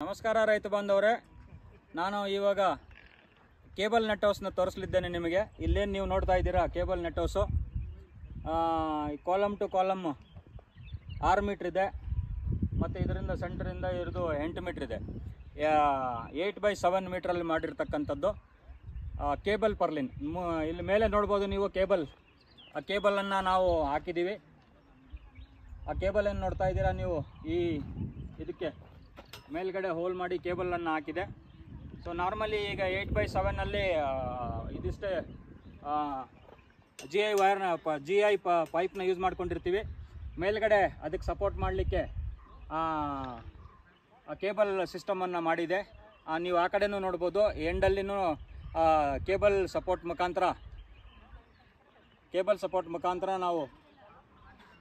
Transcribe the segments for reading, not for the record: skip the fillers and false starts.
ನಮಸ್ಕಾರ ರೈತ ಬಾಂಧವರೇ, ನಾನು ಇವಾಗ ಕೇಬಲ್ ನೆಟ್ ಹೌಸ್ನ ತೋರಿಸಲಿದ್ದೇನೆ ನಿಮಗೆ. ಇಲ್ಲೇನು ನೀವು ನೋಡ್ತಾ ಇದ್ದೀರಾ cable net house. Column to column 6 metre ಇದೆ ಮತ್ತು ಇದರಿಂದ ಸೆಂಟ್ರಿಂದ ಇರೋದು 8 ಮೀಟ್ರ್ ಇದೆ. 8x7 ಮೀಟ್ರಲ್ಲಿ ಮಾಡಿರ್ತಕ್ಕಂಥದ್ದು ಕೇಬಲ್ ಪರ್ಲಿನ್. ಇಲ್ಲಿ ಮೇಲೆ ನೋಡ್ಬೋದು ನೀವು ಕೇಬಲ್. ಆ ಕೇಬಲನ್ನು ನಾವು ಹಾಕಿದ್ದೀವಿ. ಆ ಕೇಬಲನ್ನು ನೋಡ್ತಾ ಇದ್ದೀರಾ ನೀವು. ಇದಕ್ಕೆ ಮೇಲ್ಗಡೆ ಹೋಲ್ ಮಾಡಿ ಕೇಬಲನ್ನು ಹಾಕಿದೆ. ಸೊ ನಾರ್ಮಲಿ ಈಗ 8x7 ಇದಿಷ್ಟೇ ಜಿ ಐ ಪೈಪ್ನ ಯೂಸ್ ಮಾಡ್ಕೊಂಡಿರ್ತೀವಿ. ಮೇಲ್ಗಡೆ ಅದಕ್ಕೆ ಸಪೋರ್ಟ್ ಮಾಡಲಿಕ್ಕೆ ಕೇಬಲ್ ಸಿಸ್ಟಮನ್ನು ಮಾಡಿದೆ. ನೀವು ಆ ಕಡೆನೂ ನೋಡ್ಬೋದು. ಎಂಡಲ್ಲಿನೂ ಕೇಬಲ್ ಸಪೋರ್ಟ್ ಮುಖಾಂತರ ನಾವು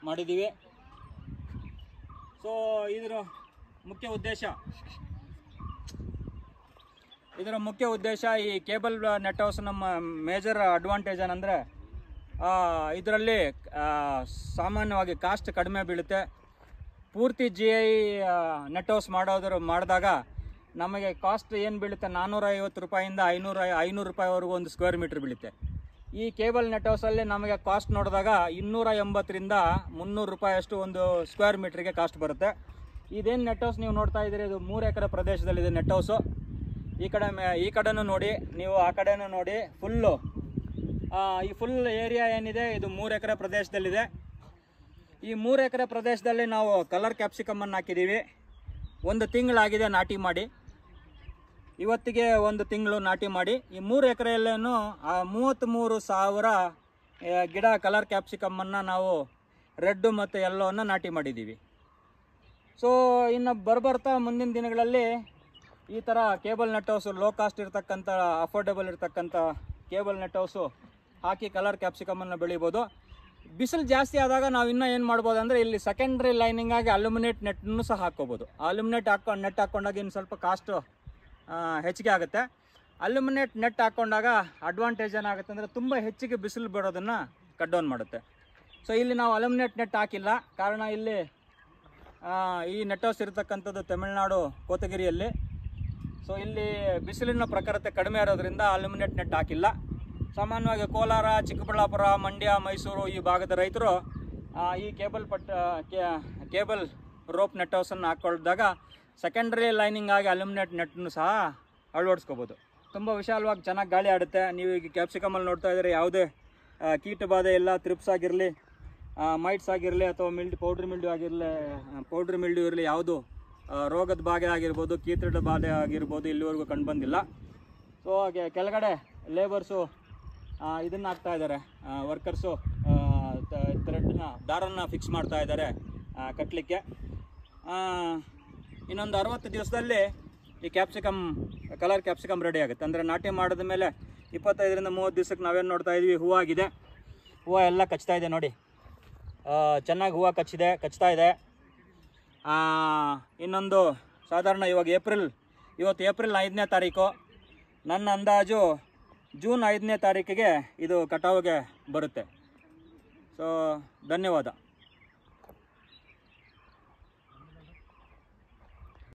ಮಾಡಿದ್ದೀವಿ. ಸೊ ಇದರ ಮುಖ್ಯ ಉದ್ದೇಶ ಈ ಕೇಬಲ್ ನೆಟ್ ಹೌಸ್ ನಮ್ಮ ಮೇಜರ್ ಅಡ್ವಾಂಟೇಜ್ ಏನಂದರೆ ಇದರಲ್ಲಿ ಸಾಮಾನ್ಯವಾಗಿ ಕಾಸ್ಟ್ ಕಡಿಮೆ ಬೀಳುತ್ತೆ. ಪೂರ್ತಿ ಜಿ ಐ ನೆಟ್ ಹೌಸ್ ಮಾಡಿದಾಗ ನಮಗೆ ಕಾಸ್ಟ್ ಏನು ಬೀಳುತ್ತೆ, 450 ರೂಪಾಯಿಂದ 500 ರೂಪಾಯಿವರೆಗೂ ಒಂದು ಸ್ಕ್ವೇರ್ ಮೀಟ್ರ್ ಬೀಳುತ್ತೆ. ಈ ಕೇಬಲ್ ನೆಟ್ ಹೌಸಲ್ಲಿ ನಮಗೆ ಕಾಸ್ಟ್ ನೋಡಿದಾಗ 280ರಿಂದ 300 ರೂಪಾಯಿ ಅಷ್ಟು ಒಂದು ಸ್ಕ್ವೇರ್ ಮೀಟ್ರಿಗೆ ಕಾಸ್ಟ್ ಬರುತ್ತೆ. ಇದೇನು ನೆಟ್ ಹೌಸ್ ನೀವು ನೋಡ್ತಾ ಇದ್ದೀರಿ, ಇದು 3 ಎಕರೆ ಪ್ರದೇಶದಲ್ಲಿದೆ ನೆಟ್ ಹೌಸು. ಈ ಕಡೆನೂ ನೋಡಿ, ನೀವು ಆ ಕಡೆನೂ ನೋಡಿ. ಈ ಫುಲ್ ಏರಿಯಾ ಏನಿದೆ ಇದು 3 ಎಕರೆ ಪ್ರದೇಶದಲ್ಲಿದೆ. ಈ 3 ಎಕರೆ ಪ್ರದೇಶದಲ್ಲಿ ನಾವು ಕಲರ್ ಕ್ಯಾಪ್ಸಿಕಮನ್ನು ಹಾಕಿದ್ದೀವಿ. 1 ತಿಂಗಳಾಗಿದೆ ನಾಟಿ ಮಾಡಿ. ಇವತ್ತಿಗೆ 1 ತಿಂಗಳು ನಾಟಿ ಮಾಡಿ. ಈ 3 ಎಕರೆಯಲ್ಲೇನು 33,000 ಗಿಡ ಕಲರ್ ಕ್ಯಾಪ್ಸಿಕಮನ್ನು ನಾವು ರೆಡ್ಡು ಮತ್ತು ಯೆಲ್ಲೋವನ್ನು ನಾಟಿ ಮಾಡಿದ್ದೀವಿ. ಸೊ ಇನ್ನು ಬರ್ತಾ ಮುಂದಿನ ದಿನಗಳಲ್ಲಿ ಈ ಥರ cable net house, low cost ಇರ್ತಕ್ಕಂಥ, ಅಫೋರ್ಡೆಬಲ್ ಇರ್ತಕ್ಕಂಥ ಕೇಬಲ್ ನೆಟ್ ಹೌಸು ಹಾಕಿ ಕಲರ್ ಕ್ಯಾಪ್ಸಿಕಮನ್ನು ಬೆಳಿಬೋದು. ಬಿಸಿಲು ಜಾಸ್ತಿ ಆದಾಗ ನಾವು ಇನ್ನೂ ಏನು ಮಾಡ್ಬೋದು ಅಂದರೆ, ಇಲ್ಲಿ ಸೆಕೆಂಡ್ರಿ ಲೈನಿಂಗ್ ಆಗಿ ಅಲ್ಯುಮಿನೇಟ್ ನೆಟ್ಟನ್ನು ಸಹ ಹಾಕ್ಕೋಬೋದು. ಅಲ್ಯುಮಿನೇಟ್ ನೆಟ್ ಹಾಕ್ಕೊಂಡಾಗ ಇನ್ನು ಸ್ವಲ್ಪ ಕಾಸ್ಟ್ ಹೆಚ್ಚಿಗೆ ಆಗುತ್ತೆ. ಅಲ್ಯುಮಿನೇಟ್ ನೆಟ್ ಹಾಕ್ಕೊಂಡಾಗ ಅಡ್ವಾಂಟೇಜ್ ಏನಾಗುತ್ತೆ ಅಂದರೆ, ತುಂಬ ಹೆಚ್ಚಿಗೆ ಬಿಸಿಲು ಬಿಡೋದನ್ನು ಕಟ್ ಡೌನ್ ಮಾಡುತ್ತೆ. ಸೊ ಇಲ್ಲಿ ನಾವು ಅಲ್ಯುಮಿನೇಟ್ ನೆಟ್ ಹಾಕಿಲ್ಲ. ಕಾರಣ ಇಲ್ಲಿ ಈ ನೆಟ್ ಹೌಸ್ ಇರತಕ್ಕಂಥದ್ದು ತಮಿಳುನಾಡು ಕೋತಗಿರಿಯಲ್ಲಿ. ಸೊ ಇಲ್ಲಿ ಬಿಸಿಲಿನ ಪ್ರಖರತೆ ಕಡಿಮೆ ಇರೋದ್ರಿಂದ ಅಲ್ಯುಮಿನೇಟ್ ನೆಟ್ ಹಾಕಿಲ್ಲ. ಸಾಮಾನ್ಯವಾಗಿ ಕೋಲಾರ, ಚಿಕ್ಕಬಳ್ಳಾಪುರ, ಮಂಡ್ಯ, ಮೈಸೂರು ಈ ಭಾಗದ ರೈತರು ಈ ಕೇಬಲ್ ರೋಪ್ ನೆಟ್ ಹೌಸನ್ನು ಹಾಕ್ಕೊಳ್ದಾಗ ಸೆಕೆಂಡ್ರಿ ಲೈನಿಂಗ್ ಆಗಿ ಅಲ್ಯುಮಿನೇಟ್ ನೆಟ್ಟನ್ನು ಸಹ ಅಳವಡಿಸ್ಕೋಬೋದು. ತುಂಬ ವಿಶಾಲವಾಗಿ ಚೆನ್ನಾಗಿ ಗಾಳಿ ಆಡುತ್ತೆ. ನೀವು ಈಗ ಕ್ಯಾಪ್ಸಿಕಮಲ್ಲಿ ನೋಡ್ತಾ ಇದ್ದಾರೆ, ಯಾವುದೇ ಕೀಟ ಬಾಧೆ ಇಲ್ಲ. ಥ್ರಿಪ್ಸ್ ಆಗಿರಲಿ, ಮೈಟ್ಸ್ ಆಗಿರಲಿ, ಅಥವಾ ಪೌಡ್ರಿ ಮಿಲ್ಡ್ಯೂ ಇರಲಿ, ಯಾವುದು ರೋಗದ ಬಾಧೆ ಆಗಿರ್ಬೋದು, ಕೀಟದ ಬಾಧೆ ಆಗಿರ್ಬೋದು, ಇಲ್ಲಿವರೆಗೂ ಕಂಡುಬಂದಿಲ್ಲ. ಸೊ ಕೆಳಗಡೆ ಲೇಬರ್ಸು ಇದನ್ನು ಹಾಕ್ತಾ ಇದ್ದಾರೆ, ವರ್ಕರ್ಸು ದಾರನ್ನು ಫಿಕ್ಸ್ ಮಾಡ್ತಾ ಇದ್ದಾರೆ ಕಟ್ಟಲಿಕ್ಕೆ. ಇನ್ನೊಂದು 60 ದಿವಸದಲ್ಲಿ ಈ ಕಲರ್ ಕ್ಯಾಪ್ಸಿಕಮ್ ರೆಡಿ ಆಗುತ್ತೆ. ಅಂದರೆ ನಾಟಿ ಮಾಡಿದ ಮೇಲೆ 25ರಿಂದ 30 ದಿವಸಕ್ಕೆ ನಾವೇನು ನೋಡ್ತಾ ಇದ್ವಿ, ಹೂವಾಗಿದೆ. ಹೂವು ಎಲ್ಲ ಕಚ್ತಾ ಇದೆ ನೋಡಿ, ಚೆನ್ನಾಗಿ ಹೂವು ಕಚ್ತಾ ಇದೆ. ಇನ್ನೊಂದು ಸಾಧಾರಣ ಇವತ್ತು ಏಪ್ರಿಲ್ 5ನೇ ತಾರೀಕು. ನನ್ನ ಅಂದಾಜು ಜೂನ್ 5ನೇ ತಾರೀಕಿಗೆ ಇದು ಕಟಾವಿಗೆ ಬರುತ್ತೆ. ಸೊ ಧನ್ಯವಾದ.